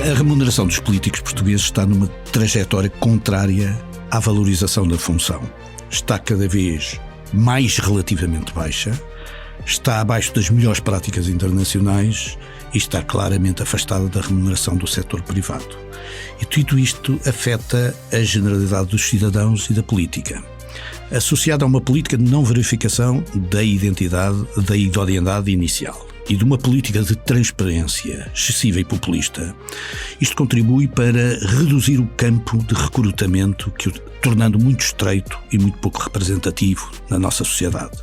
A remuneração dos políticos portugueses está numa trajetória contrária à valorização da função. Está cada vez mais relativamente baixa, está abaixo das melhores práticas internacionais e está claramente afastada da remuneração do setor privado. E tudo isto afeta a generalidade dos cidadãos e da política. Associada a uma política de não verificação da identidade, da idoneidade inicial e de uma política de transparência excessiva e populista, isto contribui para reduzir o campo de recrutamento, tornando muito estreito e muito pouco representativo na nossa sociedade.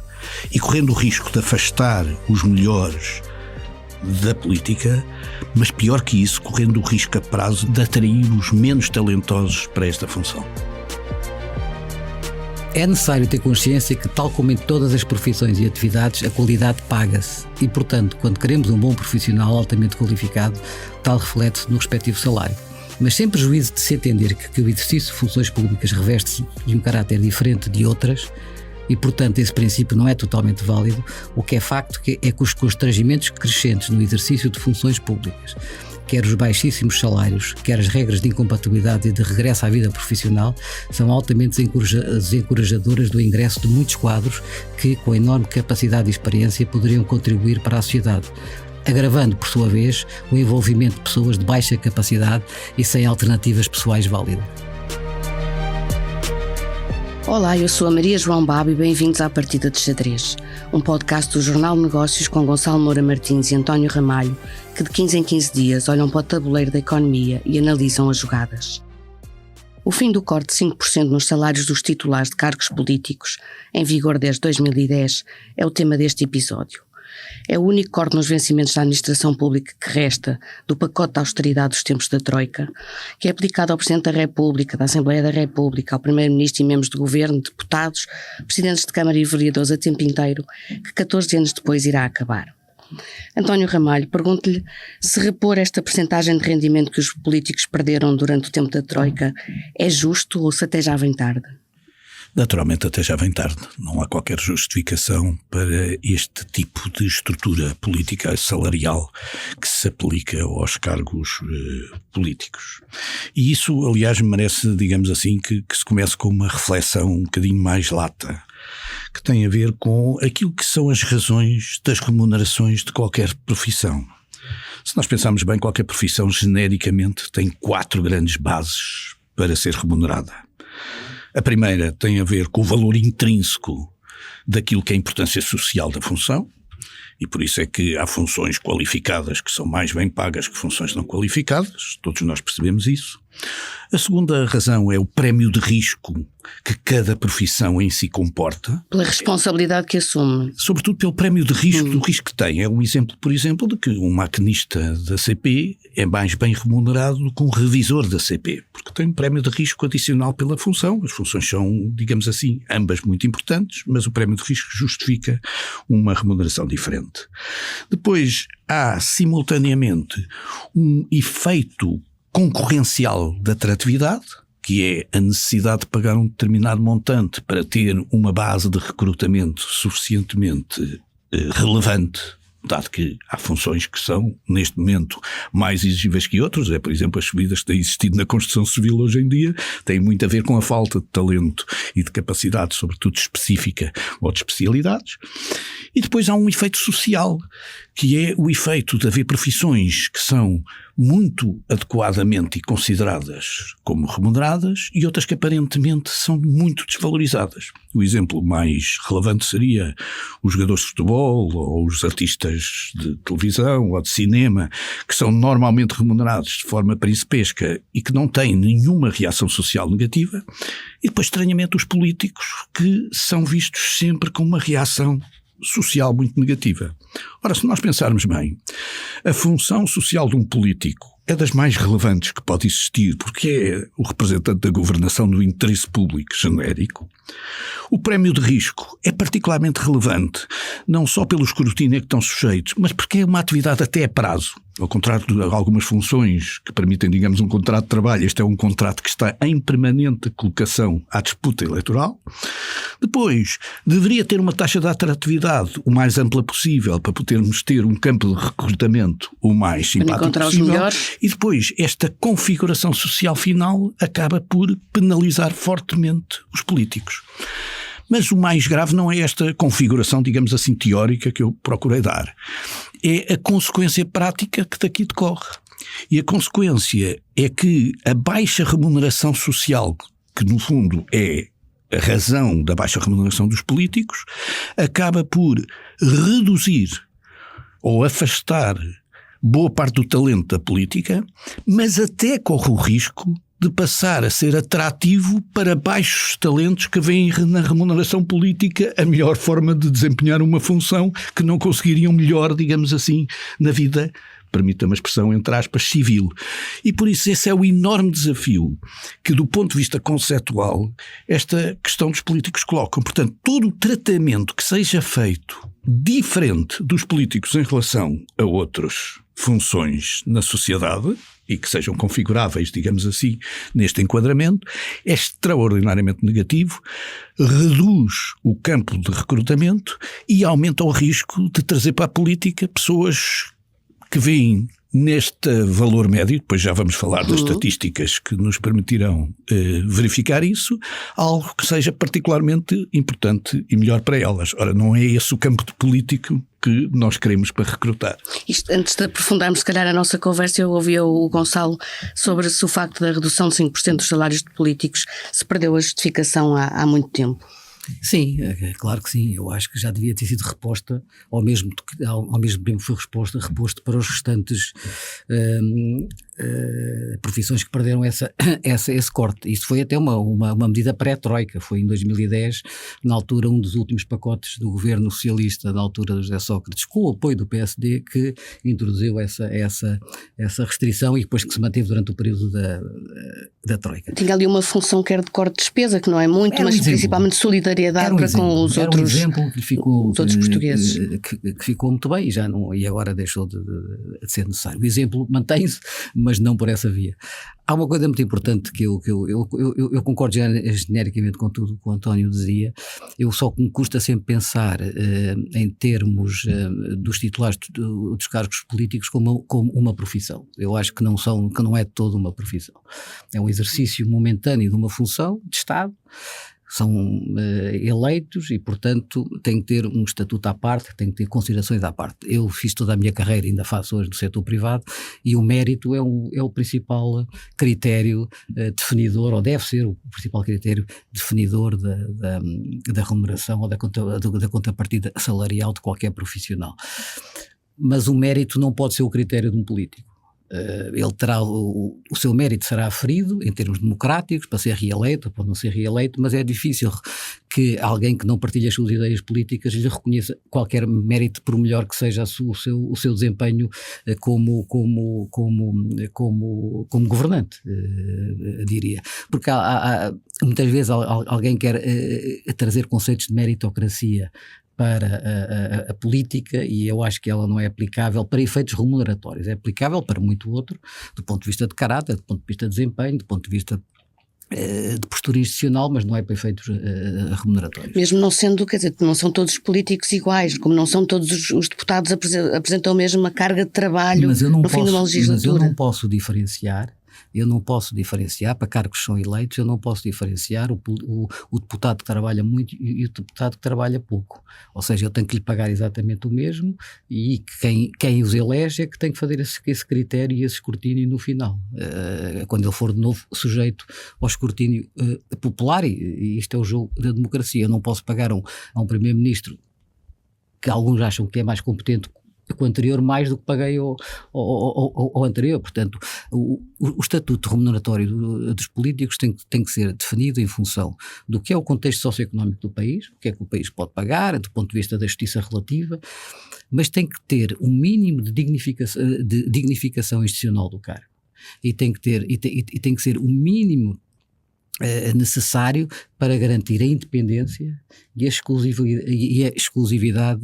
E correndo o risco de afastar os melhores da política, mas pior que isso, correndo o risco a prazo de atrair os menos talentosos para esta função. É necessário ter consciência que, tal como em todas as profissões e atividades, a qualidade paga-se e, portanto, quando queremos um bom profissional altamente qualificado, tal reflete-se no respectivo salário. Mas sem prejuízo de se entender que o exercício de funções públicas reveste-se de um caráter diferente de outras e, portanto, esse princípio não é totalmente válido, o que é facto é que os constrangimentos crescentes no exercício de funções públicas, quer os baixíssimos salários, quer as regras de incompatibilidade e de regresso à vida profissional, são altamente desencorajadoras do ingresso de muitos quadros que, com enorme capacidade e experiência, poderiam contribuir para a sociedade, agravando, por sua vez, o envolvimento de pessoas de baixa capacidade e sem alternativas pessoais válidas. Olá, eu sou a Maria João Babo e bem-vindos à Partida de Xadrez, um podcast do Jornal de Negócios com Gonçalo Moura Martins e António Ramalho, que de 15 em 15 dias olham para o tabuleiro da economia e analisam as jogadas. O fim do corte de 5% nos salários dos titulares de cargos políticos, em vigor desde 2010, é o tema deste episódio. É o único corte nos vencimentos da administração pública que resta do pacote de austeridade dos tempos da Troika, que é aplicado ao Presidente da República, da Assembleia da República, ao Primeiro-Ministro e membros de Governo, deputados, Presidentes de Câmara e vereadores a tempo inteiro, que 14 anos depois irá acabar. António Ramalho, pergunto-lhe se repor esta percentagem de rendimento que os políticos perderam durante o tempo da Troika é justo ou se até já vem tarde? Naturalmente até já vem tarde. Não há qualquer justificação para este tipo de estrutura política salarial que se aplica aos cargos políticos. E isso, aliás, merece, digamos assim, que se comece com uma reflexão um bocadinho mais lata, que tem a ver com aquilo que são as razões das remunerações de qualquer profissão. Se nós pensarmos bem, qualquer profissão genericamente tem 4 grandes bases para ser remunerada. A primeira tem a ver com o valor intrínseco daquilo que é a importância social da função, e por isso é que há funções qualificadas que são mais bem pagas que funções não qualificadas, todos nós percebemos isso. A segunda razão é o prémio de risco que cada profissão em si comporta. Pela responsabilidade que assume. Sobretudo pelo prémio de risco, do risco que tem. É um exemplo, por exemplo, de que um maquinista da CP é mais bem remunerado do que um revisor da CP, porque tem um prémio de risco adicional pela função. As funções são, digamos assim, ambas muito importantes, mas o prémio de risco justifica uma remuneração diferente. Depois há, simultaneamente, um efeito concorrencial da atratividade, que é a necessidade de pagar um determinado montante para ter uma base de recrutamento suficientemente relevante, dado que há funções que são, neste momento, mais exigíveis que outros. É, por exemplo, as subidas que têm existido na construção civil hoje em dia têm muito a ver com a falta de talento e de capacidade, sobretudo específica ou de especialidades. E depois há um efeito social, que é o efeito de haver profissões que são muito adequadamente e consideradas como remuneradas e outras que aparentemente são muito desvalorizadas. O exemplo mais relevante seria os jogadores de futebol ou os artistas de televisão ou de cinema, que são normalmente remunerados de forma principesca e que não têm nenhuma reação social negativa, e depois, estranhamente, os políticos, que são vistos sempre com uma reação social muito negativa. Ora, se nós pensarmos bem, a função social de um político é das mais relevantes que pode existir, porque é o representante da governação do interesse público genérico. O prémio de risco é particularmente relevante, não só pelo escrutínio a que estão sujeitos, mas porque é uma atividade até a prazo. ao contrário de algumas funções que permitem, digamos, um contrato de trabalho, este é um contrato que está em permanente colocação à disputa eleitoral. Depois, deveria ter uma taxa de atratividade o mais ampla possível para podermos ter um campo de recrutamento o mais simpático possível. E depois, esta configuração social final acaba por penalizar fortemente os políticos. Mas o mais grave não é esta configuração, digamos assim, teórica que eu procurei dar. É a consequência prática que daqui decorre. E a consequência é que a baixa remuneração social, que no fundo é a razão da baixa remuneração dos políticos, acaba por reduzir ou afastar boa parte do talento da política, mas até corre o risco de passar a ser atrativo para baixos talentos que veem na remuneração política a melhor forma de desempenhar uma função que não conseguiriam melhor, digamos assim, na vida, permita-me a expressão, entre aspas, civil. E por isso esse é o enorme desafio que, do ponto de vista conceptual, esta questão dos políticos colocam. Portanto, todo o tratamento que seja feito diferente dos políticos em relação a outras funções na sociedade e que sejam configuráveis, digamos assim, neste enquadramento, é extraordinariamente negativo, reduz o campo de recrutamento e aumenta o risco de trazer para a política pessoas que veem neste valor médio, depois já vamos falar das estatísticas que nos permitirão verificar isso, algo que seja particularmente importante e melhor para elas. Ora, não é esse o campo de político que nós queremos para recrutar. Isto, antes de aprofundarmos se calhar a nossa conversa, eu ouvi o Gonçalo sobre se o facto da redução de 5% dos salários de políticos se perdeu a justificação há muito tempo. Sim, é claro que sim. Eu acho que já devia ter sido reposta, ao mesmo tempo foi reposto para os restantes profissões que perderam esse corte. Isto foi até uma medida pré-troika, foi em 2010, na altura um dos últimos pacotes do governo socialista, na altura do José Sócrates, com o apoio do PSD, que introduziu essa restrição e depois que se manteve durante o período da troika. Tinha ali uma função que era de corte de despesa, que não é muito, mas principalmente solidariedade para com os outros, exemplo que ficou, os outros portugueses. Que ficou muito bem e agora deixou de ser necessário. O exemplo mantém-se, mas não por essa via. Há uma coisa muito importante que eu concordo genericamente com tudo o que o António dizia. Eu só me custa sempre pensar em termos dos titulares dos cargos políticos como uma profissão. Eu acho que não é toda uma profissão. É um exercício momentâneo de uma função de Estado. São eleitos e, portanto, têm que ter um estatuto à parte, têm que ter considerações à parte. Eu fiz toda a minha carreira, ainda faço hoje no setor privado, e o mérito é o principal critério definidor, ou deve ser o principal critério definidor da remuneração ou da contrapartida salarial de qualquer profissional. Mas o mérito não pode ser o critério de um político. Ele terá o seu mérito será aferido em termos democráticos para ser reeleito ou para não ser reeleito, mas é difícil que alguém que não partilha as suas ideias políticas lhe reconheça qualquer mérito, por melhor que seja o seu desempenho como governante, diria. Porque muitas vezes alguém quer trazer conceitos de meritocracia para a política, e eu acho que ela não é aplicável para efeitos remuneratórios, é aplicável para muito outro, do ponto de vista de caráter, do ponto de vista de desempenho, do ponto de vista de postura institucional, mas não é para efeitos remuneratórios. Mesmo não sendo, quer dizer, não são todos os políticos iguais, como não são todos os deputados apresentam mesmo uma carga de trabalho no fim de uma legislatura. Mas eu não posso diferenciar. Para cargos que são eleitos, eu não posso diferenciar o deputado que trabalha muito e o deputado que trabalha pouco. Ou seja, eu tenho que lhe pagar exatamente o mesmo e quem os elege é que tem que fazer esse critério e esse escrutínio no final. Quando ele for de novo sujeito ao escrutínio popular, e isto é o jogo da democracia. Eu não posso pagar a um primeiro-ministro que alguns acham que é mais competente com o anterior mais do que paguei ao anterior. Portanto, o estatuto remuneratório dos políticos tem que ser definido em função do que é o contexto socioeconómico do país, o que é que o país pode pagar, do ponto de vista da justiça relativa, mas tem que ter um mínimo de dignificação institucional do cargo. E tem que ser o mínimo necessário para garantir a independência e a exclusividade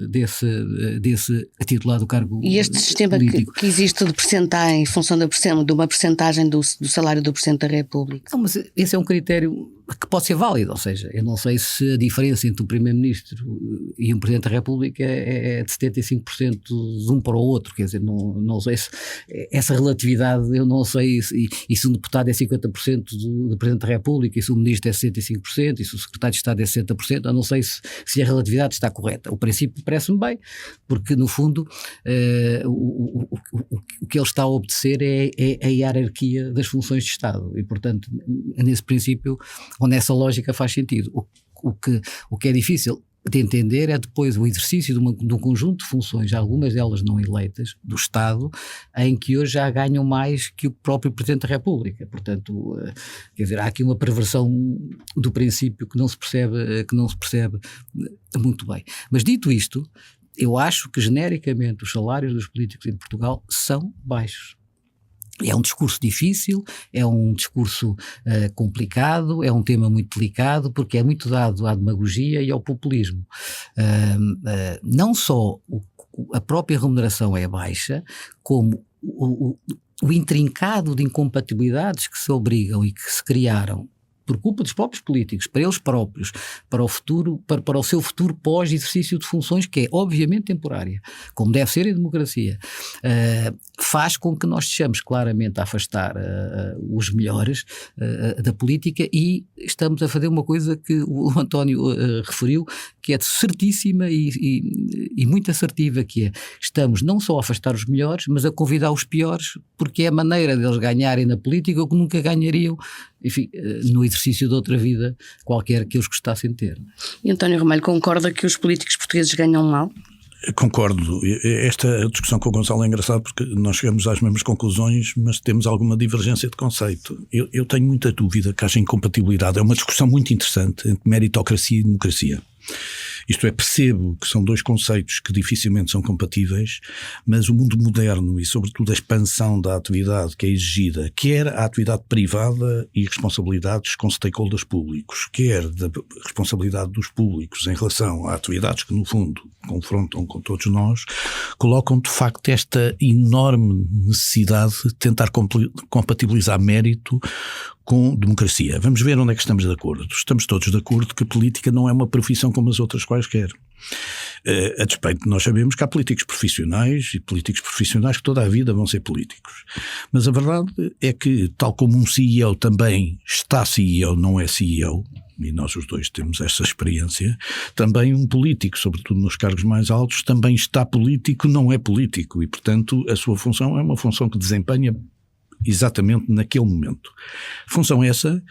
desse titular do cargo político. E este sistema que existe de percentagem, em função de uma percentagem do salário do Presidente da República? Não, mas esse é um critério que pode ser válido, ou seja, eu não sei se a diferença entre um Primeiro-Ministro e um Presidente da República é de 75% de um para o outro, quer dizer, não sei se essa relatividade, eu não sei e se um deputado é 50% do Presidente da República, e se o Ministro é 65%, e se o Secretário de Estado é 60%, eu não sei se a relatividade está correta. O princípio parece-me bem, porque no fundo o que ele está a obedecer é a hierarquia das funções de Estado, e portanto nesse princípio, onde essa lógica faz sentido. O que é difícil de entender é depois o exercício de um conjunto de funções, algumas delas não eleitas, do Estado, em que hoje já ganham mais que o próprio Presidente da República. Portanto, quer dizer, há aqui uma perversão do princípio que não se percebe muito bem. Mas dito isto, eu acho que genericamente os salários dos políticos em Portugal são baixos. É um discurso difícil, é um discurso complicado, é um tema muito delicado, porque é muito dado à demagogia e ao populismo. Não só a própria remuneração é baixa, como o intrincado de incompatibilidades que se obrigam e que se criaram por culpa dos próprios políticos, para eles próprios, para o futuro, para o seu futuro pós-exercício de funções, que é obviamente temporária, como deve ser em democracia, faz com que nós estejamos claramente a afastar os melhores da política, e estamos a fazer uma coisa que o António referiu, que é certíssima e muito assertiva, que é, estamos não só a afastar os melhores, mas a convidar os piores, porque é a maneira deles ganharem na política o que nunca ganhariam, enfim, no exercício de outra vida qualquer que eles gostassem de ter. E António Ramalho, concorda que os políticos portugueses ganham mal? Concordo. Esta discussão com o Gonçalo é engraçada porque nós chegamos às mesmas conclusões, mas temos alguma divergência de conceito. Eu tenho muita dúvida que haja incompatibilidade. É uma discussão muito interessante entre meritocracia e democracia. Isto é, percebo que são dois conceitos que dificilmente são compatíveis, mas o mundo moderno e sobretudo a expansão da atividade que é exigida, quer a atividade privada e responsabilidades com stakeholders públicos, quer da responsabilidade dos públicos em relação a atividades que no fundo confrontam com todos nós, colocam de facto esta enorme necessidade de tentar compatibilizar mérito com democracia. Vamos ver onde é que estamos de acordo. Estamos todos de acordo que a política não é uma profissão como as outras quaisquer. A despeito de nós sabemos que há políticos profissionais e políticos profissionais que toda a vida vão ser políticos. Mas a verdade é que, tal como um CEO também está CEO, não é CEO, e nós os dois temos essa experiência, também um político, sobretudo nos cargos mais altos, também está político, não é político, e portanto a sua função é uma função que desempenha exatamente naquele momento. Função essa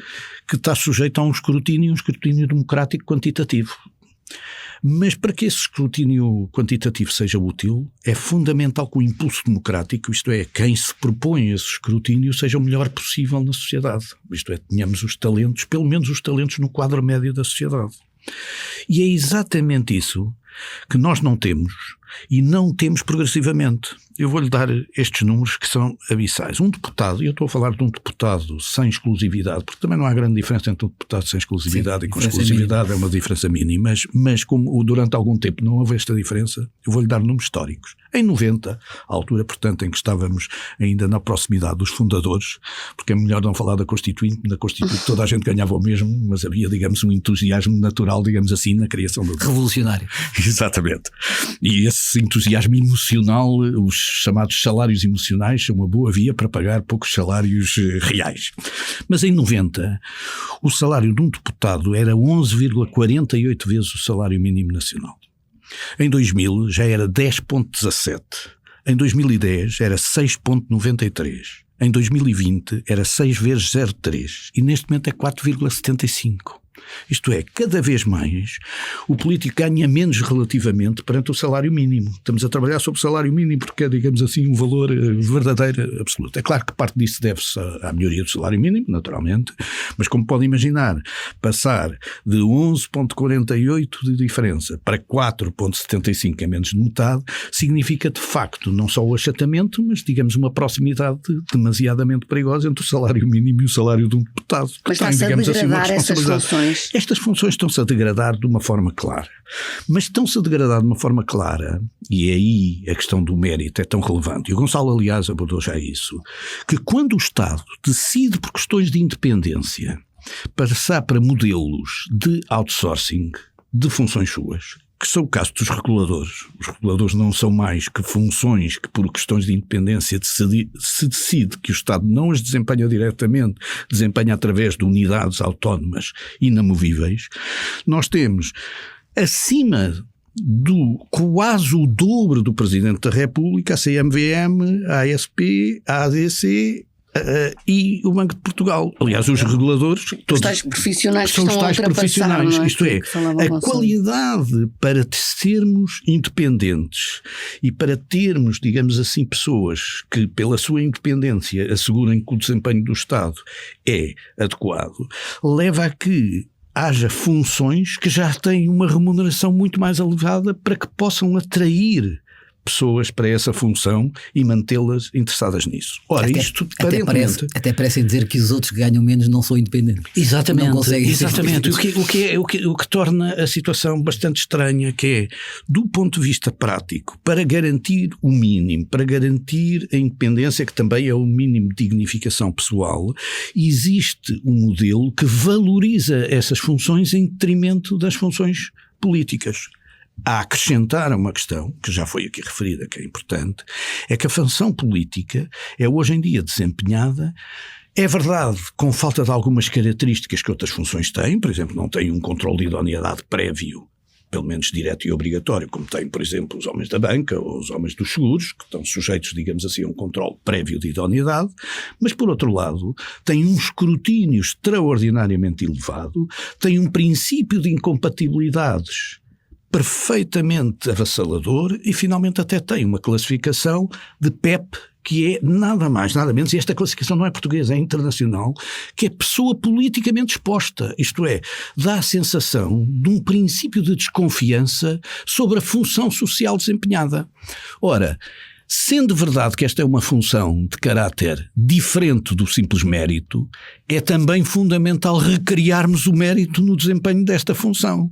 que está sujeita a um escrutínio democrático quantitativo. Mas para que esse escrutínio quantitativo seja útil, é fundamental que o impulso democrático, isto é, quem se propõe esse escrutínio, seja o melhor possível na sociedade. Isto é, tenhamos os talentos, pelo menos os talentos no quadro médio da sociedade. E é exatamente isso que nós não temos, e não temos progressivamente. Eu vou-lhe dar estes números que são abissais. Um deputado, e eu estou a falar de um deputado sem exclusividade, porque também não há grande diferença entre um deputado sem exclusividade. Sim, e com exclusividade é uma diferença mínima, mas como durante algum tempo não houve esta diferença, eu vou-lhe dar números históricos. Em 90, a altura, portanto, em que estávamos ainda na proximidade dos fundadores, porque é melhor não falar da Constituinte, na Constituinte toda a gente ganhava o mesmo, mas havia, digamos, um entusiasmo natural, digamos assim, na criação do... Revolucionário. Exatamente. E esse entusiasmo emocional, os chamados salários emocionais, são uma boa via para pagar poucos salários reais. Mas em 90, o salário de um deputado era 11,48 vezes o salário mínimo nacional. Em 2000 já era 10,17. Em 2010 era 6,93. Em 2020 era 6 vezes 0,3. E neste momento é 4,75. Isto é, cada vez mais o político ganha menos relativamente perante o salário mínimo. Estamos a trabalhar sobre o salário mínimo porque é, digamos assim, um valor verdadeiro absoluto. É claro que parte disso deve-se à melhoria do salário mínimo, naturalmente, mas como pode imaginar, passar de 11,48 de diferença para 4,75, é menos de metade, significa de facto não só o achatamento, mas digamos uma proximidade demasiadamente perigosa entre o salário mínimo e o salário de um deputado. Mas está-se a degradar essas funções. Estas funções estão-se a degradar de uma forma clara. Mas estão-se a degradar de uma forma clara, e aí a questão do mérito é tão relevante, e o Gonçalo aliás abordou já isso, que quando o Estado decide por questões de independência passar para modelos de outsourcing de funções suas, que são o caso dos reguladores. Os reguladores não são mais que funções que por questões de independência se decide que o Estado não as desempenha diretamente, desempenha através de unidades autónomas inamovíveis. Nós temos acima do quase o dobro do Presidente da República, a CMVM, a ASP, a ADC e o Banco de Portugal. Aliás, os reguladores todos os tais profissionais são os tais profissionais. Não é? Isto é, a qualidade para sermos independentes e para termos, digamos assim, pessoas que pela sua independência assegurem que o desempenho do Estado é adequado, leva a que haja funções que já têm uma remuneração muito mais elevada para que possam atrair pessoas para essa função e mantê-las interessadas nisso. Ora, isto até parecem dizer que os outros que ganham menos não são independentes. Exatamente, não conseguem exatamente. O que torna a situação bastante estranha, que é, do ponto de vista prático, para garantir o mínimo, para garantir a independência, que também é o mínimo de dignificação pessoal, existe um modelo que valoriza essas funções em detrimento das funções políticas. A acrescentar uma questão, que já foi aqui referida, que é importante, é que a função política é hoje em dia desempenhada, é verdade, com falta de algumas características que outras funções têm, por exemplo, não tem um controle de idoneidade prévio, pelo menos direto e obrigatório, como tem, por exemplo, os homens da banca ou os homens dos seguros, que estão sujeitos, digamos assim, a um controle prévio de idoneidade, mas, por outro lado, tem um escrutínio extraordinariamente elevado, tem um princípio de incompatibilidades perfeitamente avassalador e finalmente até tem uma classificação de PEP que é nada mais, nada menos, e esta classificação não é portuguesa, é internacional, que é pessoa politicamente exposta, isto é, dá a sensação de um princípio de desconfiança sobre a função social desempenhada. Ora, sendo verdade que esta é uma função de caráter diferente do simples mérito, é também fundamental recriarmos o mérito no desempenho desta função.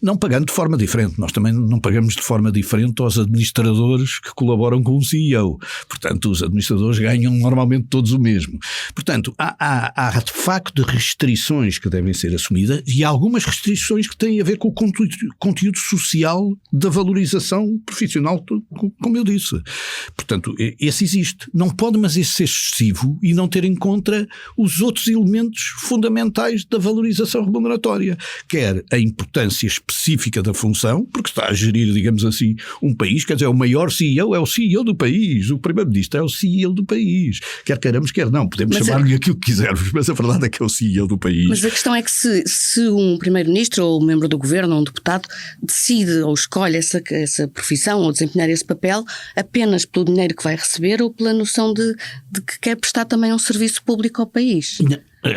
Não pagando de forma diferente. Nós também não pagamos de forma diferente aos administradores que colaboram com o CEO. Portanto, os administradores ganham normalmente todos o mesmo. Portanto, há de facto restrições que devem ser assumidas e há algumas restrições que têm a ver com o conteúdo social da valorização profissional, como eu disse. Portanto, esse existe. Não pode, mas esse ser excessivo e não ter em conta os outros elementos fundamentais da valorização remuneratória, quer a importância específica da função, porque está a gerir, digamos assim, um país, quer dizer, o maior CEO é o CEO do país, o primeiro-ministro é o CEO do país, quer queiramos, quer não, podemos chamar-lhe aquilo que quisermos, mas a verdade é que é o CEO do país. Mas a questão é que se um primeiro-ministro ou um membro do governo ou um deputado decide ou escolhe essa profissão ou desempenhar esse papel apenas pelo dinheiro que vai receber ou pela noção de que quer prestar também um serviço público ao país?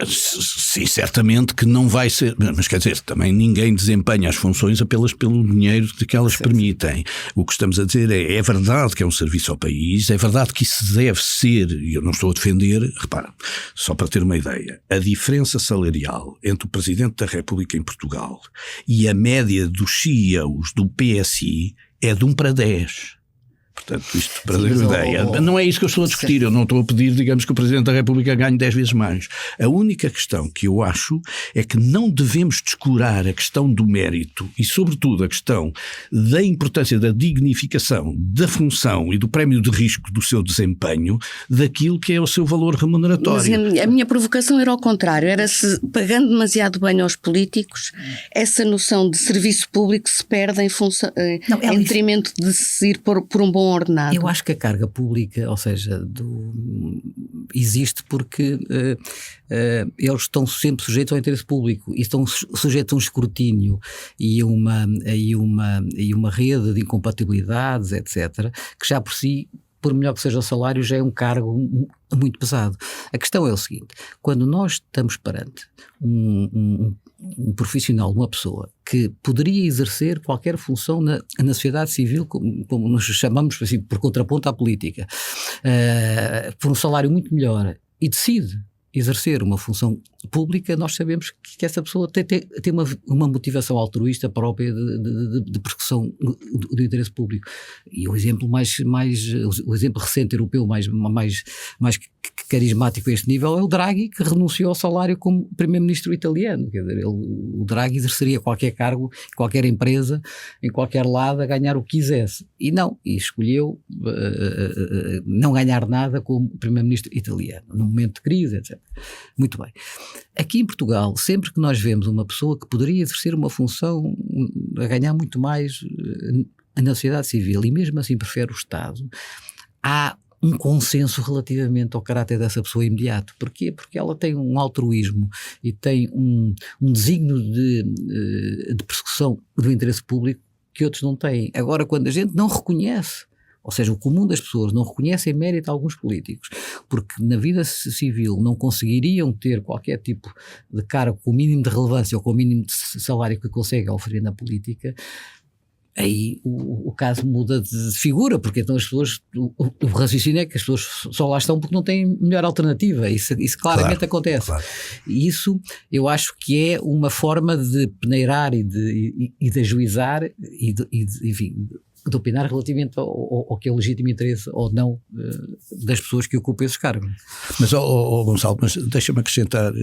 Sim, certamente que não vai ser, mas quer dizer, também ninguém desempenha as funções apenas pelo dinheiro que elas permitem. O que estamos a dizer é verdade que é um serviço ao país, é verdade que isso deve ser, e eu não estou a defender, repara, só para ter uma ideia, a diferença salarial entre o Presidente da República em Portugal e a média dos CEOs do PSI é de 1 para 10. Portanto, isto para dar uma ideia. Não é isso que eu estou a discutir, eu não estou a pedir, digamos, que o Presidente da República ganhe 10 vezes mais. A única questão que eu acho é que não devemos descurar a questão do mérito e, sobretudo, a questão da importância da dignificação da função e do prémio de risco do seu desempenho daquilo que é o seu valor remuneratório. Mas a minha provocação era ao contrário, era se, pagando demasiado bem aos políticos, essa noção de serviço público se perde em detrimento de se ir por um bom ordenado? Eu acho que a carga pública, ou seja, existe porque eles estão sempre sujeitos ao interesse público e estão sujeitos a um escrutínio e uma rede de incompatibilidades, etc., que já por si, por melhor que seja o salário, já é um cargo muito pesado. A questão é o seguinte: quando nós estamos perante um profissional, uma pessoa que poderia exercer qualquer função na sociedade civil, como nós chamamos assim, por contraponto à política, por um salário muito melhor, e decide exercer uma função pública, nós sabemos que essa pessoa tem uma motivação altruísta própria de persecução do interesse público. E o exemplo o exemplo recente europeu mais carismático a este nível é o Draghi, que renunciou ao salário como primeiro-ministro italiano. Quer dizer, o Draghi exerceria qualquer cargo, qualquer empresa, em qualquer lado, a ganhar o que quisesse. E escolheu não ganhar nada como primeiro-ministro italiano, num momento de crise, etc. Muito bem. Aqui em Portugal, sempre que nós vemos uma pessoa que poderia exercer uma função a ganhar muito mais na sociedade civil e mesmo assim prefere o Estado, há um consenso relativamente ao caráter dessa pessoa imediato. Porquê? Porque ela tem um altruísmo e tem um desígnio de persecução do interesse público que outros não têm. Agora, quando a gente não reconhece, ou seja, o comum das pessoas não reconhece em mérito a alguns políticos, porque na vida civil não conseguiriam ter qualquer tipo de cargo com o mínimo de relevância ou com o mínimo de salário que conseguem oferecer na política, aí o caso muda de figura, porque então as pessoas, o raciocínio é que as pessoas só lá estão porque não têm melhor alternativa. Isso claramente acontece. Claro. E isso eu acho que é uma forma de peneirar e de ajuizar enfim, de opinar relativamente ao que é o legítimo interesse ou não das pessoas que ocupam esses cargos. Mas, Gonçalo, deixa-me acrescentar,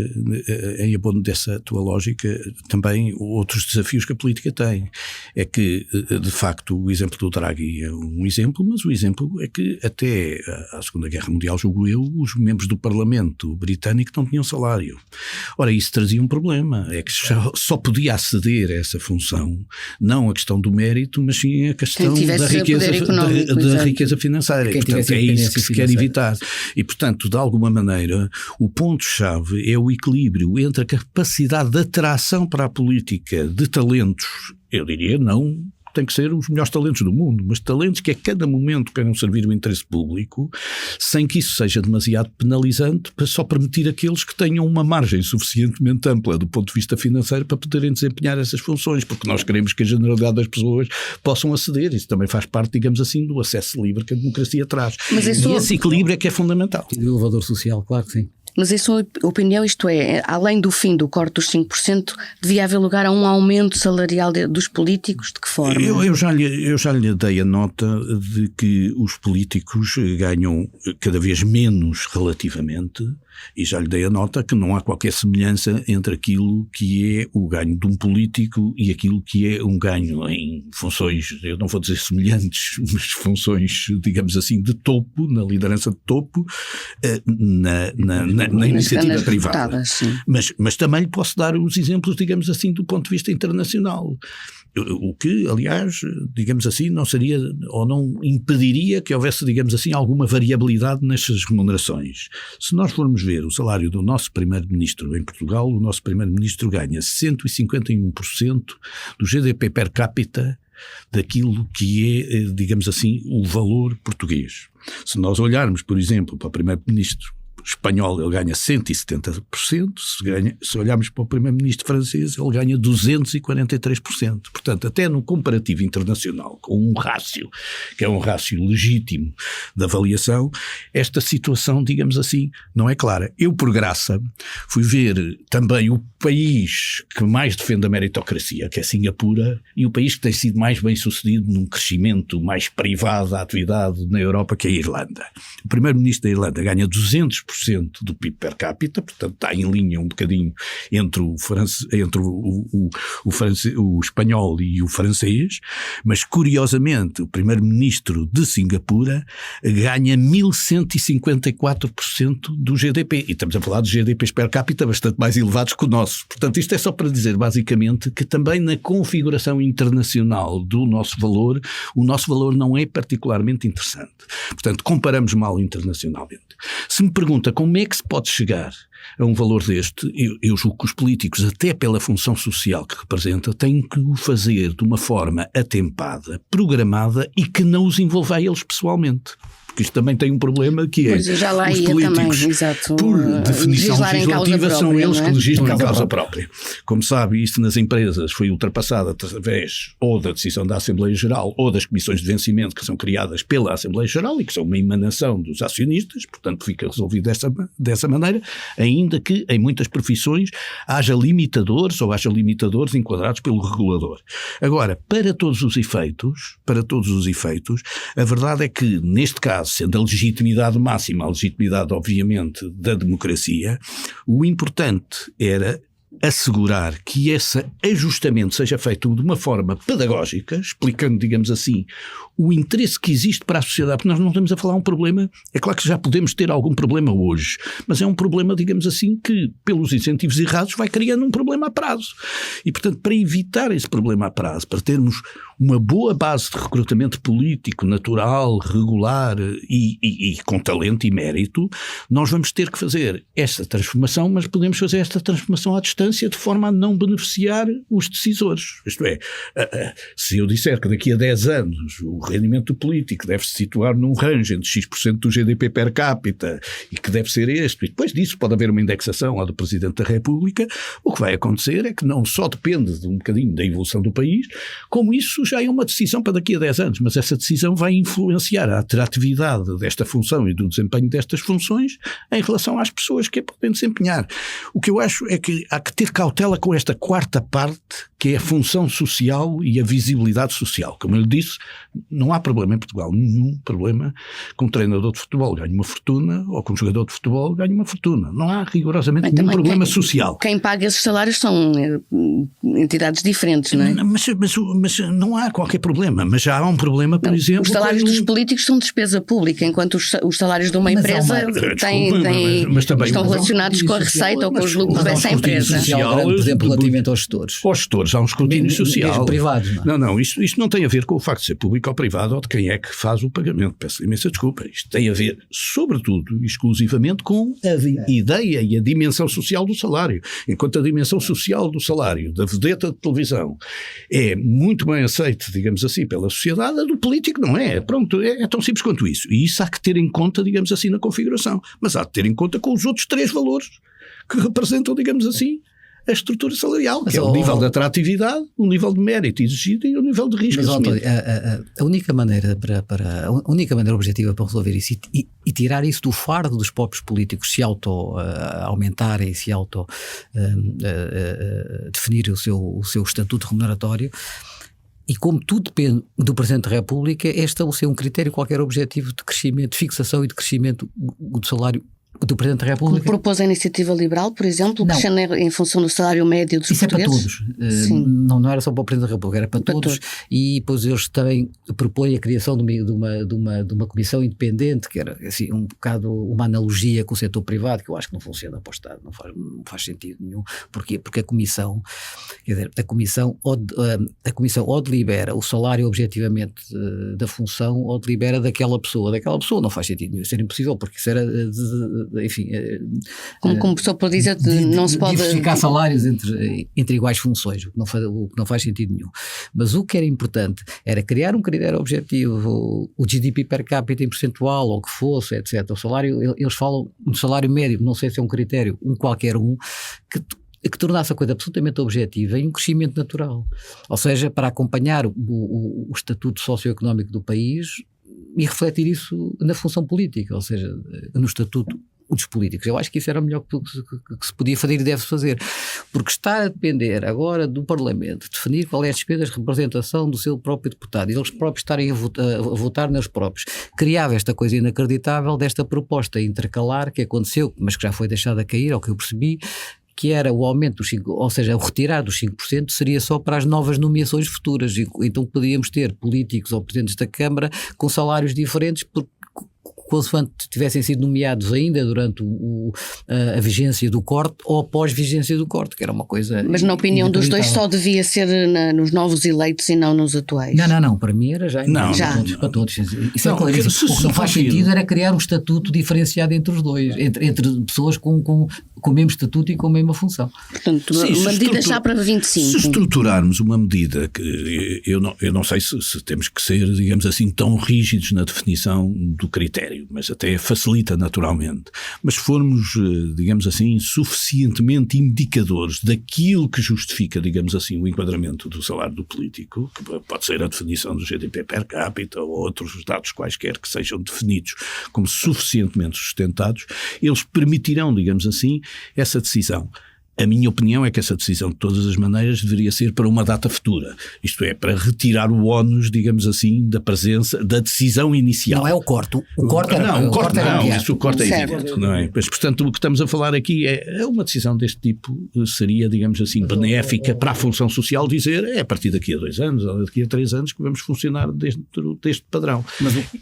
em abono dessa tua lógica, também outros desafios que a política tem. É que, de facto, o exemplo do Draghi é um exemplo, mas o exemplo é que até à Segunda Guerra Mundial, julgo eu, os membros do Parlamento britânico não tinham salário. Ora, isso trazia um problema, é que só podia aceder a essa função, não a questão do mérito, mas sim a questão da riqueza financeira. E, portanto, é isso que se quer evitar. E, portanto, de alguma maneira, o ponto-chave é o equilíbrio entre a capacidade de atração para a política de talentos, eu diria, não tem que ser os melhores talentos do mundo, mas talentos que a cada momento queiram servir o interesse público, sem que isso seja demasiado penalizante, para só permitir aqueles que tenham uma margem suficientemente ampla do ponto de vista financeiro para poderem desempenhar essas funções, porque nós queremos que a generalidade das pessoas possam aceder. Isso também faz parte, digamos assim, do acesso livre que a democracia traz. E esse equilíbrio é que é fundamental. E do elevador social, claro que sim. Mas em sua opinião, isto é, além do fim do corte dos 5%, devia haver lugar a um aumento salarial dos políticos? De que forma? Eu já lhe dei a nota de que os políticos ganham cada vez menos relativamente, e já lhe dei a nota que não há qualquer semelhança entre aquilo que é o ganho de um político e aquilo que é um ganho em funções, eu não vou dizer semelhantes, mas funções, digamos assim, de topo, na liderança de topo, na iniciativa privada. Mas também lhe posso dar os exemplos, digamos assim, do ponto de vista internacional. O que, aliás, digamos assim, não seria ou não impediria que houvesse, digamos assim, alguma variabilidade nestas remunerações. Se nós formos ver o salário do nosso primeiro-ministro em Portugal, o nosso primeiro-ministro ganha 151% do GDP per capita daquilo que é, digamos assim, o valor português. Se nós olharmos, por exemplo, para o primeiro-ministro espanhol, ele ganha 170%, se olharmos para o primeiro-ministro francês, ele ganha 243%. Portanto, até no comparativo internacional, com um rácio, que é um rácio legítimo de avaliação, esta situação, digamos assim, não é clara. Eu, por graça, fui ver também o país que mais defende a meritocracia, que é Singapura, e o país que tem sido mais bem sucedido num crescimento mais privado da atividade na Europa, que é a Irlanda. O primeiro-ministro da Irlanda ganha 200% do PIB per capita, portanto está em linha um bocadinho entre o espanhol e o francês, mas curiosamente o primeiro-ministro de Singapura ganha 1154% do GDP, e estamos a falar de GDPs per capita bastante mais elevados que o nosso. Portanto, isto é só para dizer basicamente que também na configuração internacional do nosso valor, o nosso valor não é particularmente interessante. Portanto, comparamos mal internacionalmente. Se me pergunta como é que se pode chegar a um valor deste, eu julgo que os políticos, até pela função social que representa, têm que o fazer de uma forma atempada, programada e que não os envolva a eles pessoalmente. Porque isto também tem um problema que é, já lá os políticos, também, exato, por definição legislativa, são eles que legislam em causa própria. Como sabe, isso nas empresas foi ultrapassado através ou da decisão da Assembleia Geral ou das comissões de vencimento que são criadas pela Assembleia Geral e que são uma emanação dos acionistas, portanto fica resolvido dessa maneira, ainda que em muitas profissões haja limitadores enquadrados pelo regulador. Agora, para todos os efeitos, a verdade é que neste caso, sendo a legitimidade máxima, a legitimidade obviamente da democracia, o importante era assegurar que esse ajustamento seja feito de uma forma pedagógica, explicando, digamos assim, o interesse que existe para a sociedade, porque nós não estamos a falar de um problema, é claro que já podemos ter algum problema hoje, mas é um problema, digamos assim, que pelos incentivos errados vai criando um problema a prazo. E, portanto, para evitar esse problema a prazo, para termos uma boa base de recrutamento político, natural, regular e com talento e mérito, nós vamos ter que fazer esta transformação, mas podemos fazer esta transformação à distância de forma a não beneficiar os decisores. Isto é, se eu disser que daqui a 10 anos o rendimento político deve se situar num range entre X% do GDP per capita e que deve ser este, e depois disso pode haver uma indexação ao do Presidente da República, o que vai acontecer é que não só depende de um bocadinho da evolução do país, como isso já é uma decisão para daqui a 10 anos, mas essa decisão vai influenciar a atratividade desta função e do desempenho destas funções em relação às pessoas que a podem desempenhar. O que eu acho é que há que ter cautela com esta quarta parte, que é a função social e a visibilidade social. Como eu lhe disse, não há problema em Portugal, nenhum problema que um treinador de futebol ganhe uma fortuna ou que um jogador de futebol ganhe uma fortuna. Não há rigorosamente nenhum problema social. Quem paga esses salários são entidades diferentes, não é? Mas não há qualquer problema, mas já há um problema, por exemplo... Os salários dos políticos são despesa pública, enquanto os salários de uma empresa estão relacionados com a receita ou com os lucros dessa empresa. Por exemplo, relativamente aos gestores. Aos gestores há um escrutínio social. Mesmo privados, não? Não, isto não tem a ver com o facto de ser público ou privado ou de quem é que faz o pagamento. Peço imensa desculpa. Isto tem a ver, sobretudo, exclusivamente com a ideia e a dimensão social do salário. Enquanto a dimensão social do salário da vedeta de televisão é muito bem aceita, digamos assim, pela sociedade, a do político não é. Pronto, é tão simples quanto isso. E isso há que ter em conta, digamos assim, na configuração. Mas há de ter em conta com os outros 3 valores que representam, digamos assim, a estrutura salarial, que é o nível de atratividade, o nível de mérito exigido e o nível de risco assumido. A única maneira a única maneira objetiva para resolver isso e tirar isso do fardo dos próprios políticos se aumentarem, se definir o seu estatuto remuneratório. E como tudo depende do Presidente da República, é estabelecer um critério qualquer objetivo de crescimento, de fixação e de crescimento do salário do Presidente da República. Como propôs a Iniciativa Liberal, por exemplo, crescendo em função do salário médio dos portugueses? Isso é para todos. Não era só para o Presidente da República, era para todos. E depois eles também propõem a criação de uma comissão independente, que era assim, um bocado uma analogia com o setor privado, que eu acho que não funciona para o Estado, não faz sentido nenhum. Porquê? Porque a comissão ou delibera o salário objetivamente da função ou delibera daquela pessoa não faz sentido nenhum. Isso era impossível, porque isso era enfim, como o professor pode dizer, não se pode diversificar salários entre iguais funções, o que não faz sentido nenhum. Mas o que era importante era criar um critério objetivo, o GDP per capita em percentual, ou o que fosse, etc. O salário, eles falam do salário médio, não sei se é um critério, qualquer que tornasse a coisa absolutamente objetiva e um crescimento natural. Ou seja, para acompanhar o estatuto socioeconómico do país e refletir isso na função política, ou seja, no estatuto dos políticos. Eu acho que isso era o melhor que se podia fazer e deve-se fazer, porque estar a depender agora do Parlamento, definir qual é a despesa de representação do seu próprio deputado, e eles próprios estarem a votar neles próprios, criava esta coisa inacreditável desta proposta intercalar que aconteceu, mas que já foi deixada a cair, ao que eu percebi, que era o aumento dos 5%, ou seja, o retirar dos 5% seria só para as novas nomeações futuras, e então podíamos ter políticos ou presidentes da Câmara com salários diferentes, porque consoante tivessem sido nomeados ainda durante a vigência do corte ou após vigência do corte, que era uma coisa... Mas na opinião dos dois só devia ser nos novos eleitos e não nos atuais? Não, para mim era já. Para todos. Isso é claríssimo. O que não faz sentido era criar um estatuto diferenciado entre os dois, entre pessoas com o mesmo estatuto e com a mesma função. Portanto, uma medida já para 25. Se estruturarmos uma medida que eu não sei se temos que ser, digamos assim, tão rígidos na definição do critério, mas até facilita naturalmente. Mas se formos, digamos assim, suficientemente indicadores daquilo que justifica, digamos assim, o enquadramento do salário do político, que pode ser a definição do GDP per capita ou outros dados quaisquer que sejam definidos como suficientemente sustentados, eles permitirão, digamos assim, essa decisão. A minha opinião é que essa decisão, de todas as maneiras, deveria ser para uma data futura. Isto é, para retirar o ónus, digamos assim, da presença, da decisão inicial. Não é o corte. O corte é evidente, não é? Mas, portanto, o que estamos a falar aqui é uma decisão deste tipo, seria, digamos assim, benéfica para a função social, dizer é a partir daqui a 2 anos ou daqui a 3 anos que vamos funcionar dentro deste padrão.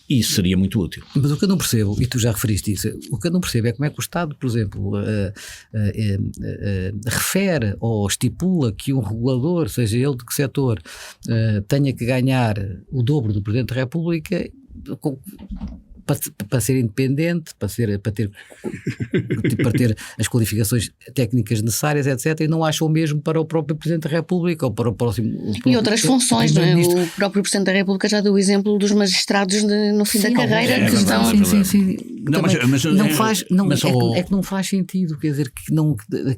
Isso seria muito útil. Mas o que eu não percebo, e tu já referiste isso, o que eu não percebo é como é que o Estado, por exemplo, refere ou estipula que um regulador, seja ele de que setor, tenha que ganhar o dobro do Presidente da República para ser independente, para ter as qualificações técnicas necessárias, etc. E não acham o mesmo para o próprio Presidente da República ou para o próximo... E outras funções, não é? O próprio Presidente da República já deu o exemplo dos magistrados no fim da carreira que estão... Sim. É que não faz sentido, quer dizer,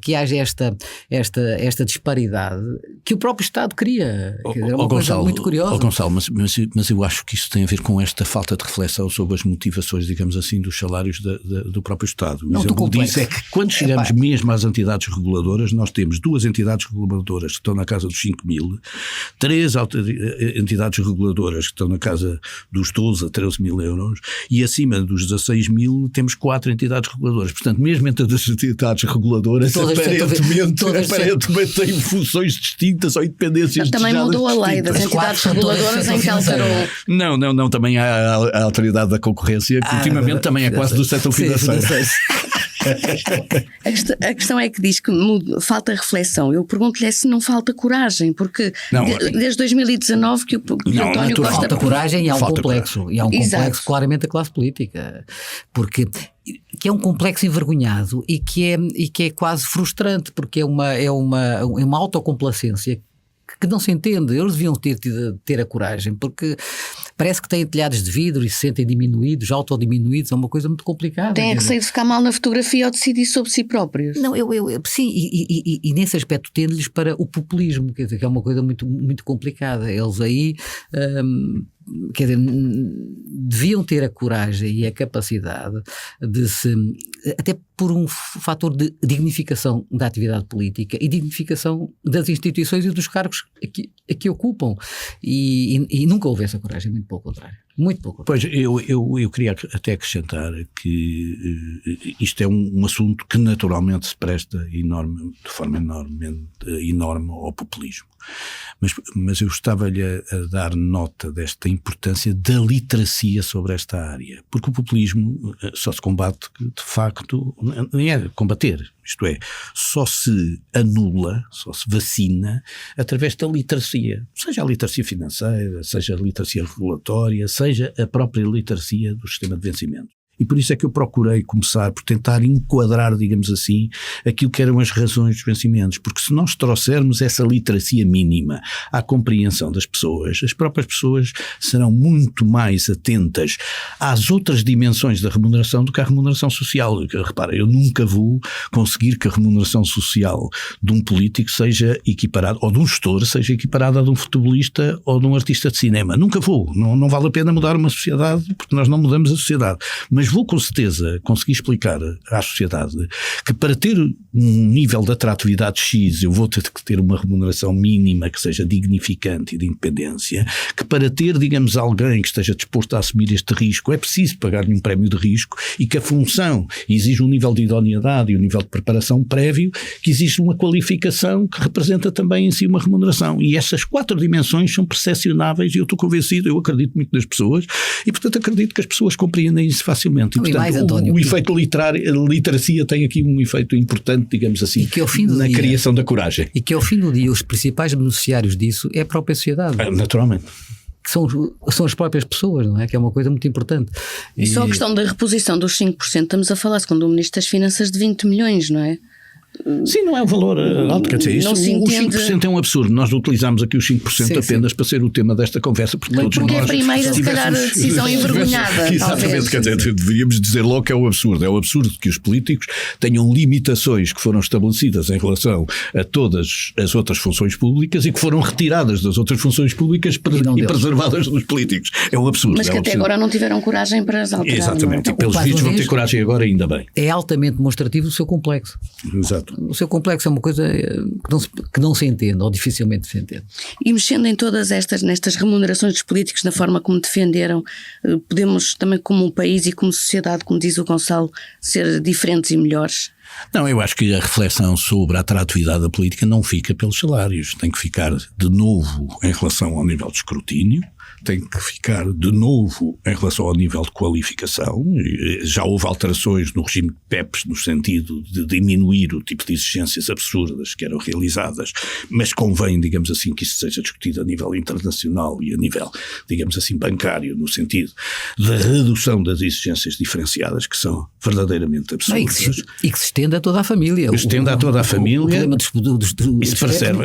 que haja esta disparidade que o próprio Estado cria. É uma coisa muito curiosa. Gonçalo, mas eu acho que isso tem a ver com esta falta de reflexão sobre as motivações, digamos assim, dos salários do próprio Estado. O exemplo disso é que quando chegamos mesmo às entidades reguladoras, nós temos 2 entidades reguladoras que estão na casa dos 5.000, 3 entidades reguladoras que estão na casa dos 12 a 13 mil euros e acima dos 16.000 temos 4 entidades reguladoras. Portanto, mesmo entre as entidades reguladoras, aparentemente têm funções distintas ou independências. Também mudou a lei das entidades reguladoras em que alterou. Não, também há a autoridade da concorrência, que ultimamente também é quase do setor financeiro. A questão é que diz que falta reflexão. Eu pergunto-lhe se não falta coragem, porque desde 2019 que o António Costa... Falta coragem e há um complexo. E há um complexo claramente da classe política. Porque... que é um complexo envergonhado e que é quase frustrante, porque é uma autocomplacência que não se entende. Eles deviam ter a coragem, porque parece que têm telhados de vidro e se sentem diminuídos, autodiminuídos, é uma coisa muito complicada. Tem receio de ficar mal na fotografia ou decidir sobre si próprios. Não, sim, e nesse aspecto tendo-lhes para o populismo, quer dizer, que é uma coisa muito, muito complicada. Eles aí... quer dizer, deviam ter a coragem e a capacidade de se, até por um fator de dignificação da atividade política e dignificação das instituições e dos cargos que ocupam, e nunca houve essa coragem, muito pelo contrário. Muito pouco. Pois, eu queria até acrescentar que isto é um assunto que naturalmente se presta de forma enorme ao populismo. Mas eu estava-lhe a dar nota desta importância da literacia sobre esta área, porque o populismo só se combate, de facto, nem é combater, isto é, só se anula, só se vacina através da literacia, seja a literacia financeira, seja a literacia regulatória, seja a própria literacia do sistema de vencimento. E por isso é que eu procurei começar por tentar enquadrar, digamos assim, aquilo que eram as razões dos vencimentos, porque se nós trouxermos essa literacia mínima à compreensão das pessoas, as próprias pessoas serão muito mais atentas às outras dimensões da remuneração do que à remuneração social. Repara, eu nunca vou conseguir que a remuneração social de um político seja equiparada, ou de um gestor seja equiparada a de um futebolista ou de um artista de cinema. Nunca vou. Não vale a pena mudar uma sociedade, porque nós não mudamos a sociedade. Mas mas vou com certeza conseguir explicar à sociedade que para ter um nível de atratividade X eu vou ter que ter uma remuneração mínima que seja dignificante e de independência, que para ter, digamos, alguém que esteja disposto a assumir este risco é preciso pagar-lhe um prémio de risco e que a função exige um nível de idoneidade e um nível de preparação prévio que exige uma qualificação que representa também em si uma remuneração. E essas 4 dimensões são percepcionáveis e eu estou convencido, eu acredito muito nas pessoas e, portanto, acredito que as pessoas compreendem isso facilmente. E, portanto, mais, António, o efeito literacia tem aqui um efeito importante, digamos assim, na criação da coragem. E que ao fim do dia os principais beneficiários disso é a própria sociedade. Naturalmente. Que são as próprias pessoas, não é? Que é uma coisa muito importante. E só a questão da reposição dos 5%, estamos a falar, segundo o Ministro das Finanças, de 20 milhões, não é? Sim, não é um valor alto, quer dizer, isso, os 5% é um absurdo. Nós utilizamos aqui os 5% apenas para ser o tema desta conversa, porque todos nós... é a primeira, se calhar, decisão envergonhada. Exatamente, quer dizer, deveríamos dizer logo que é um absurdo. É um absurdo que os políticos tenham limitações que foram estabelecidas em relação a todas as outras funções públicas e que foram retiradas das outras funções públicas e preservadas dos políticos. É um absurdo. Mas que até agora não tiveram coragem para as alterar. Exatamente, e pelos vistos vão ter coragem agora, ainda bem. É altamente demonstrativo do seu complexo. Exato. O seu complexo é uma coisa que não se entende, ou dificilmente se entende. E mexendo em todas nestas remunerações dos políticos, na forma como defenderam, podemos também, como um país e como sociedade, como diz o Gonçalo, ser diferentes e melhores? Não, eu acho que a reflexão sobre a atratividade da política não fica pelos salários, tem que ficar de novo em relação ao nível de escrutínio, tem que ficar de novo em relação ao nível de qualificação. Já houve alterações no regime de PEPs no sentido de diminuir o tipo de exigências absurdas que eram realizadas, mas convém, digamos assim, que isso seja discutido a nível internacional e a nível, digamos assim, bancário, no sentido da redução das exigências diferenciadas, que são verdadeiramente absurdas. E que se estende a toda a família. Estende a toda a família. O problema dos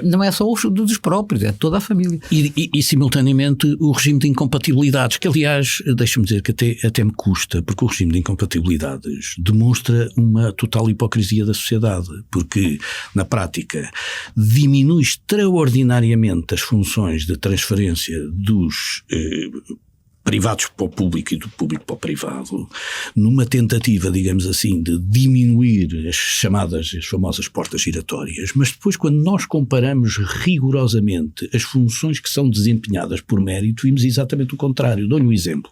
não é só dos próprios, é toda a família. E simultaneamente o regime de incompatibilidades, que aliás, deixa-me dizer que até me custa, porque o regime de incompatibilidades demonstra uma total hipocrisia da sociedade, porque na prática diminui extraordinariamente as funções de transferência dos privados para o público e do público para o privado, numa tentativa, digamos assim, de diminuir as famosas portas giratórias, mas depois quando nós comparamos rigorosamente as funções que são desempenhadas por mérito, vimos exatamente o contrário. Dou-lhe um exemplo.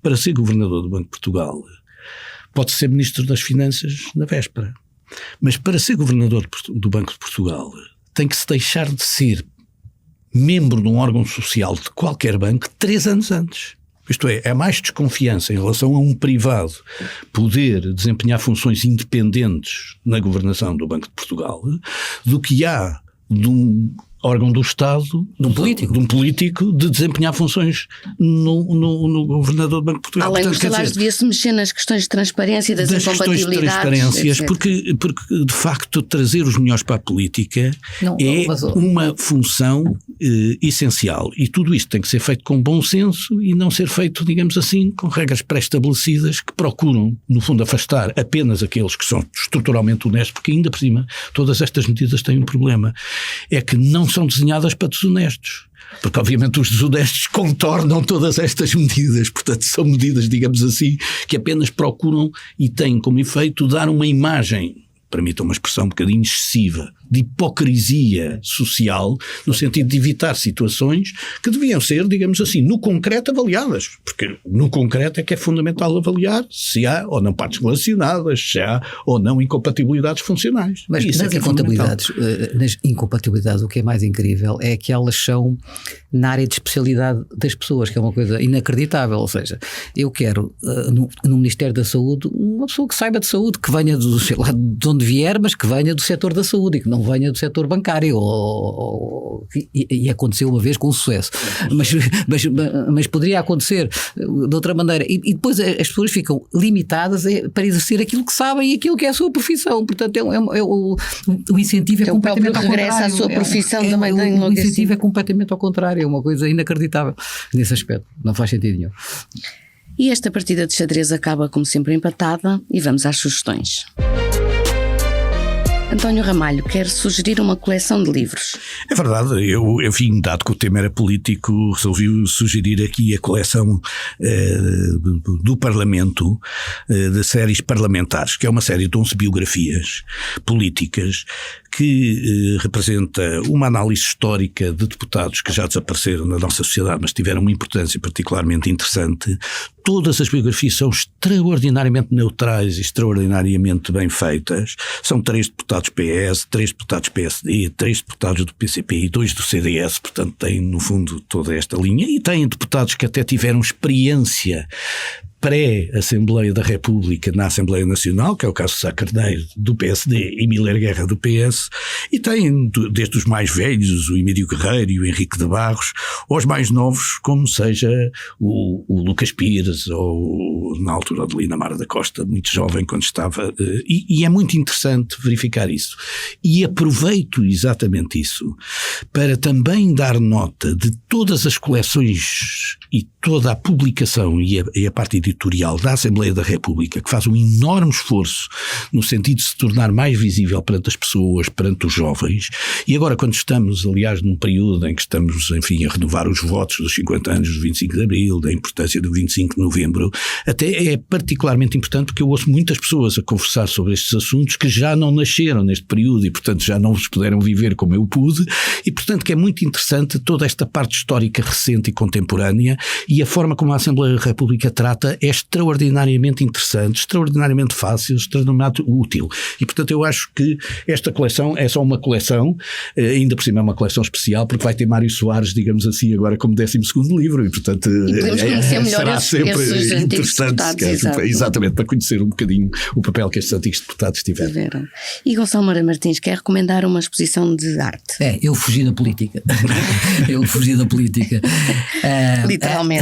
Para ser governador do Banco de Portugal, pode ser ministro das Finanças na véspera, mas para ser governador do Banco de Portugal tem que se deixar de ser membro de um órgão social de qualquer banco 3 anos antes. Isto é, há mais desconfiança em relação a um privado poder desempenhar funções independentes na governação do Banco de Portugal do que há de um órgão do Estado, de um político, de desempenhar funções no governador do Banco de Portugal. Além dos salários, devia-se mexer nas questões de transparência e das incompatibilidades. Questões de transparências, porque de facto trazer os melhores para a política uma função essencial. E tudo isto tem que ser feito com bom senso e não ser feito, digamos assim, com regras pré-estabelecidas que procuram, no fundo, afastar apenas aqueles que são estruturalmente honestos, porque ainda por cima todas estas medidas têm um problema. É que não são desenhadas para desonestos, porque obviamente os desonestos contornam todas estas medidas, portanto são medidas, digamos assim, que apenas procuram e têm como efeito dar uma imagem, permitam uma expressão um bocadinho excessiva, de hipocrisia social, no sentido de evitar situações que deviam ser, digamos assim, no concreto avaliadas, porque no concreto é que é fundamental avaliar se há ou não partes relacionadas, se há ou não incompatibilidades funcionais. Mas nas incompatibilidades o que é mais incrível é que elas são na área de especialidade das pessoas, que é uma coisa inacreditável. Ou seja, eu quero no Ministério da Saúde uma pessoa que saiba de saúde, que venha de onde vier, mas que venha do setor da saúde e que não venha do setor bancário, e aconteceu uma vez com sucesso, mas poderia acontecer de outra maneira, e depois as pessoas ficam limitadas para exercer aquilo que sabem e aquilo que é a sua profissão. Portanto o incentivo é completamente ao contrário. Regressa à sua profissão também. O incentivo é completamente ao contrário, é uma coisa inacreditável nesse aspecto, não faz sentido nenhum. E esta partida de xadrez acaba como sempre empatada e vamos às sugestões. António Ramalho quer sugerir uma coleção de livros. É verdade, enfim, dado que o tema era político, resolvi sugerir aqui a coleção do Parlamento, de séries parlamentares, que é uma série de 11 biografias políticas que representa uma análise histórica de deputados que já desapareceram na nossa sociedade, mas tiveram uma importância particularmente interessante. Todas as biografias são extraordinariamente neutrais e extraordinariamente bem feitas. São 3 deputados PS, 3 deputados PSD, 3 deputados do PCP e 2 do CDS, portanto tem no fundo toda esta linha, e tem deputados que até tiveram experiência pré-Assembleia da República na Assembleia Nacional, que é o caso de Sá Carneiro do PSD e Miller Guerra do PS, e tem desde os mais velhos, o Emílio Guerreiro e o Henrique de Barros, aos mais novos, como seja o Lucas Pires, ou na altura de Lina Mara da Costa, muito jovem quando estava, e é muito interessante verificar isso. E aproveito exatamente isso para também dar nota de todas as coleções e toda a publicação e a parte editorial da Assembleia da República, que faz um enorme esforço no sentido de se tornar mais visível perante as pessoas, perante os jovens, e agora quando estamos, aliás, num período em que estamos, enfim, a renovar os votos dos 50 anos do 25 de Abril, da importância do 25 de Novembro, até é particularmente importante porque eu ouço muitas pessoas a conversar sobre estes assuntos que já não nasceram neste período e, portanto, já não os puderam viver como eu pude, e, portanto, que é muito interessante toda esta parte histórica recente e contemporânea, e a forma como a Assembleia da República trata é extraordinariamente interessante, extraordinariamente fácil, extraordinariamente útil. E, portanto, eu acho que esta coleção é só uma coleção, ainda por cima é uma coleção especial, porque vai ter Mário Soares, digamos assim, agora como 12º livro, e, portanto, será sempre interessante, exatamente, para conhecer um bocadinho o papel que estes antigos deputados tiveram. E Gonçalo Moura Martins quer recomendar uma exposição de arte. Eu fugi da política. Literalmente.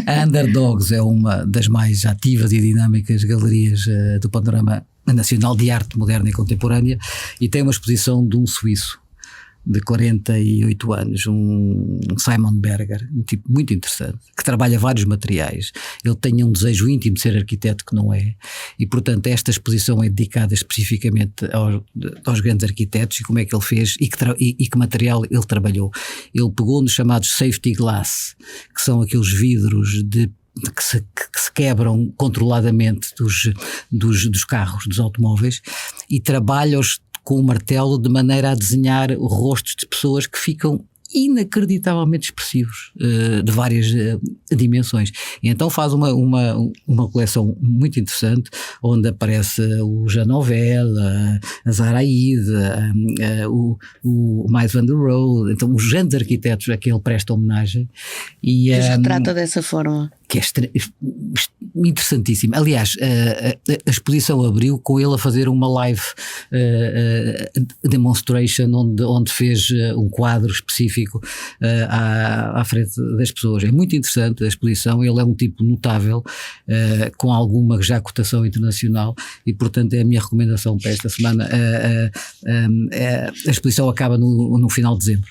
A Underdogs é uma das mais ativas e dinâmicas galerias do panorama nacional de arte moderna e contemporânea, e tem uma exposição de um suíço de 48 anos, um Simon Berger, um tipo muito interessante, que trabalha vários materiais. Ele tem um desejo íntimo de ser arquiteto que não é, e portanto esta exposição é dedicada especificamente aos grandes arquitetos e como é que ele fez e que material ele trabalhou. Ele pegou nos chamados safety glass, que são aqueles vidros que se quebram controladamente dos carros, dos automóveis, e trabalha-os com o martelo de maneira a desenhar rostos de pessoas que ficam inacreditavelmente expressivos, de várias dimensões. E então faz uma coleção muito interessante, onde aparece o Jean Nouvel, a Zara Eid, o Mies van der Rohe, então os grandes arquitetos a que ele presta homenagem. E retrata dessa forma. Que é interessantíssimo. Aliás, a exposição abriu com ele a fazer uma live demonstration onde fez um quadro específico à frente das pessoas. É muito interessante a exposição. Ele é um tipo notável, com alguma já cotação internacional, e portanto é a minha recomendação para esta semana. A exposição acaba no final de dezembro.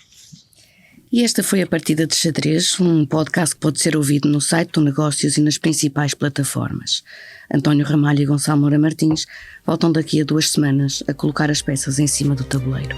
E esta foi a Partida de Xadrez, um podcast que pode ser ouvido no site do Negócios e nas principais plataformas. António Ramalho e Gonçalo Moura Martins voltam daqui a 2 semanas a colocar as peças em cima do tabuleiro.